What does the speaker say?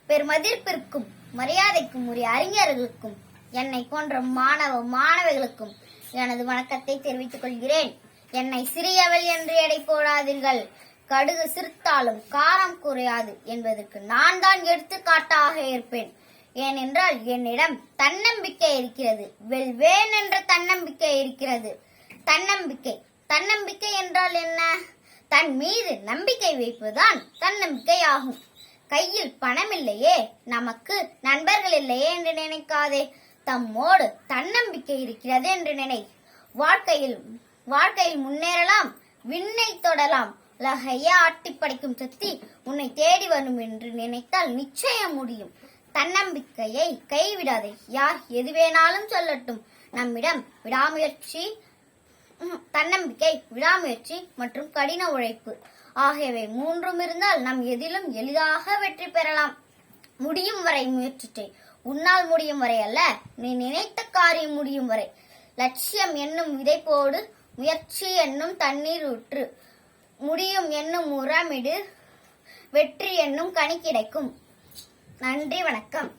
பெருமதிப்பிற்கும் மரியாதைக்கும் உரிய அறிஞர்களுக்கும் என்னை போன்ற மாணவர்களுக்கும் எனது வணக்கத்தை தெரிவித்துக் கொள்கிறேன். என்னை சிறியவள் என்று எடை போடாதீர்கள். கடுகு சிரித்தாலும் காரம் குறையாது என்பதற்கு நான் தான் எடுத்துக்காட்டாக இருப்பேன். ஏனென்றால் என்னிடம் தன்னம்பிக்கை இருக்கிறது. வெல்வேன் என்ற தன்னம்பிக்கை இருக்கிறது. தன்னம்பிக்கை என்றால் என்ன? தன் மீது நம்பிக்கை வைப்பதுதான் தன்னம்பிக்கை ஆகும். கையில் பணம் இல்லையே, நமக்கு நண்பர்கள் இல்லையே என்று நினைக்காதே. தம்மோடு தன்னம்பிக்கை இருக்கிறது என்று நினை. வாழ்க்கையில் முன்னேறலாம், விண்ணை தொடலாம். உலகையே ஆட்டி படைக்கும் சக்தி உன்னை தேடி வரும் என்று நினைத்தால் நிச்சயம் முடியும். தன்னம்பிக்கையை கைவிடாதே. யார் எது வேணாலும் சொல்லட்டும். நம்மிடம் தன்னம்பிக்கை, விடாமுயற்சி மற்றும் கடின உழைப்பு ஆகியவை மூன்றும் இருந்தால் நாம் எதிலும் எளிதாக வெற்றி பெறலாம். முடியும் வரை முயற்சி செய். உன்னால் முடியும் வரை அல்ல, நீ நினைத்த காரியம் முடியும் வரை. லட்சியம் என்னும் விதை போடு, முயற்சி என்னும் தண்ணீர் ஊற்று, முடியும் என்னும் உரமிடு, வெற்றி என்னும் கனி கிடைக்கும். நன்றி, வணக்கம்.